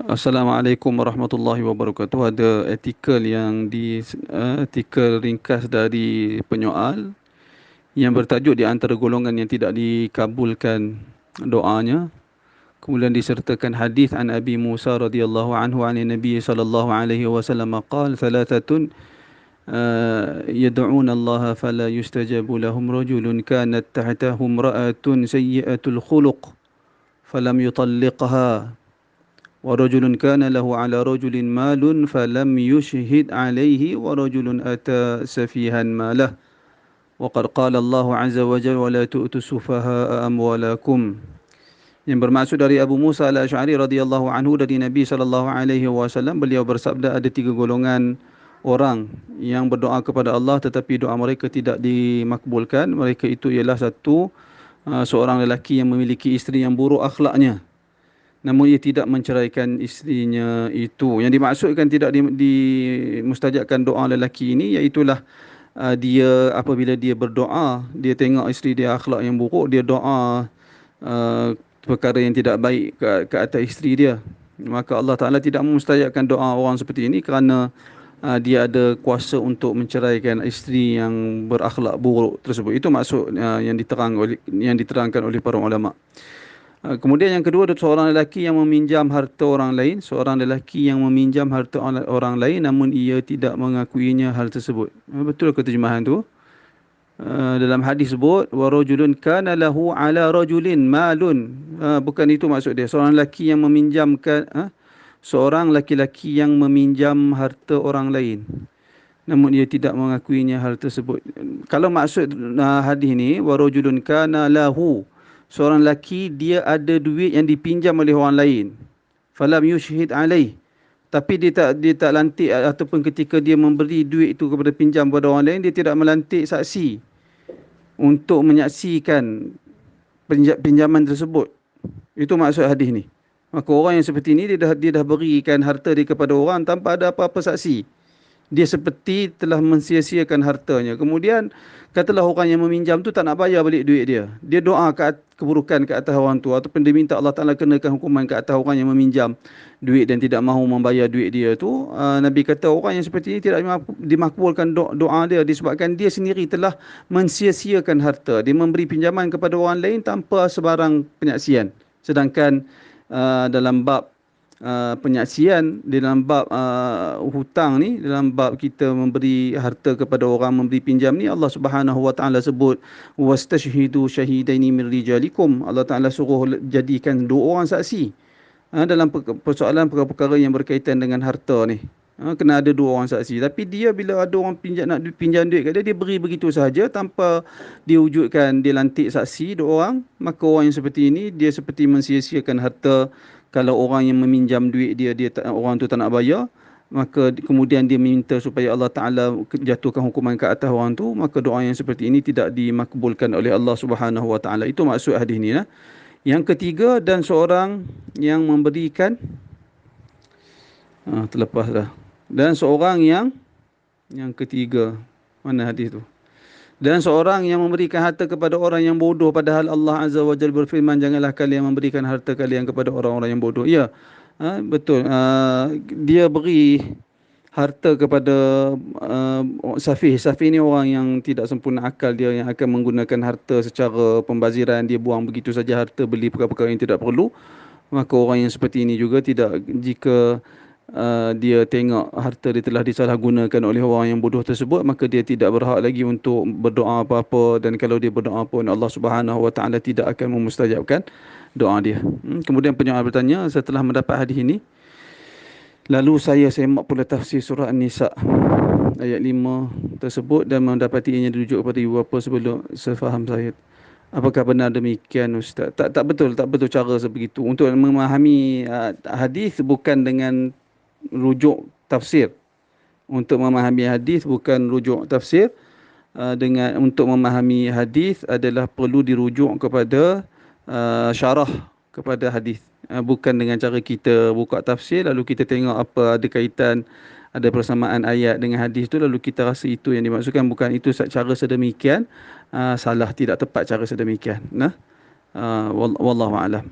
Assalamualaikum warahmatullahi wabarakatuh. Ada artikel ringkas dari penyoal yang bertajuk di antara golongan yang tidak dikabulkan doanya. Kemudian disertakan hadis an Abi Musa radhiyallahu anhu an Nabi sallallahu alaihi wasallam qala thalathatun yad'una Allah fala yustajabu lahum rajulun kanat tahtahu imra'atun sayyi'atul khuluq falam yutalliqha ورجل كان له على رجل مال فلم يشهد عليه ورجل أتى سفيها ماله وقد قال الله عز وجل ولا تؤتوا السفهاء أموالكم. Yang bermaksud dari Abu Musa al-Asy'ari radhiyallahu anhu dari Nabi sallallahu alaihi wasallam, beliau bersabda ada tiga golongan orang yang berdoa kepada Allah tetapi doa mereka tidak dimakbulkan. Mereka itu ialah satu, seorang lelaki yang memiliki isteri yang buruk akhlaknya, namun ia tidak menceraikan isterinya itu. Yang dimaksudkan tidak dimustajabkan doa lelaki ini iaitulah dia apabila dia berdoa, dia tengok isteri dia akhlak yang buruk, dia doa uh, perkara yang tidak baik ke atas isteri dia, maka Allah Ta'ala tidak memustajabkan doa orang seperti ini kerana dia ada kuasa untuk menceraikan isteri yang berakhlak buruk tersebut. Itu maksud yang diterangkan oleh para ulama. Kemudian yang kedua, ada seorang lelaki yang meminjam harta orang lain. Seorang lelaki yang meminjam harta orang lain namun ia tidak mengakuinya hal tersebut. Betul ke terjemahan tu? Dalam hadis sebut wa rajulun kana lahu ala rajulin malun. Bukan itu maksud dia. Seorang lelaki yang meminjamkan seorang laki-laki yang meminjam harta orang lain namun ia tidak mengakuinya hal tersebut. Kalau maksud hadis ni wa rajulun kana lahu, seorang lelaki dia ada duit yang dipinjam oleh orang lain, falam yushhid alaih, tapi dia tak lantik, ataupun ketika dia memberi duit itu kepada pinjam kepada orang lain, dia tidak melantik saksi untuk menyaksikan pinjaman tersebut. Itu maksud hadis ni. Maka orang yang seperti ini dia dah berikan harta dia kepada orang tanpa ada apa-apa saksi. Dia seperti telah mensia-siakan hartanya. Kemudian katalah orang yang meminjam tu tak nak bayar balik duit dia. Dia doa keburukan ke atas orang tu, ataupun dia minta Allah Ta'ala kenakan hukuman ke atas orang yang meminjam duit dan tidak mahu membayar duit dia tu. Nabi kata orang yang seperti ini tidak dimakbulkan doa dia, disebabkan dia sendiri telah mensia-siakan harta. Dia memberi pinjaman kepada orang lain tanpa sebarang penyaksian. Sedangkan dalam bab penyaksian, di dalam bab hutang ni, dalam bab kita memberi harta kepada orang, memberi pinjam ni, Allah Subhanahu wa taala sebut wastashhidu syahidaini min rijalikum. Allah Taala suruh jadikan dua orang saksi dalam persoalan perkara-perkara yang berkaitan dengan harta ni. Kena ada dua orang saksi. Tapi dia bila ada orang nak pinjam duit kat dia, dia beri begitu sahaja tanpa diwujudkan, dia lantik saksi dua orang. Maka orang yang seperti ini dia seperti mensia-siakan harta. Kalau orang yang meminjam duit dia orang tu tak nak bayar, maka kemudian dia minta supaya Allah Ta'ala jatuhkan hukuman ke atas orang tu, maka doa yang seperti ini tidak dimakbulkan oleh Allah Subhanahu Wa Ta'ala. Itu maksud hadis ni. Yang ketiga, dan seorang yang memberikan terlepas dah. Dan seorang yang ketiga, mana hadis tu? Dan seorang yang memberikan harta kepada orang yang bodoh, padahal Allah Azza wa Jalla berfirman, janganlah kalian memberikan harta kalian kepada orang-orang yang bodoh. Ya, betul. Dia beri harta kepada safih. Safih ni orang yang tidak sempurna akal, dia yang akan menggunakan harta secara pembaziran. Dia buang begitu saja harta, beli perkara-perkara yang tidak perlu. Maka orang yang seperti ini juga tidak, jika dia tengok harta dia telah disalahgunakan oleh orang yang bodoh tersebut, maka dia tidak berhak lagi untuk berdoa apa-apa, dan kalau dia berdoa pun Allah Subhanahu Wa Taala tidak akan memustajabkan doa dia. Kemudian penyoal bertanya, setelah mendapat hadis ini, lalu saya semak pula tafsir surah An-Nisa ayat 5 tersebut dan mendapati ianya dirujuk kepada ibu bapa sebelum sefaham saya. Apakah benar demikian, Ustaz? Tak betul cara sebegitu. Untuk memahami hadis bukan dengan rujuk tafsir. Untuk memahami hadis bukan rujuk tafsir. Untuk memahami hadis adalah perlu dirujuk kepada syarah kepada hadis. Bukan dengan cara kita buka tafsir lalu kita tengok apa ada kaitan, ada persamaan ayat dengan hadis tu, lalu kita rasa itu yang dimaksudkan. Bukan itu cara sedemikian. Salah, tidak tepat cara sedemikian. Wallahu a'lam.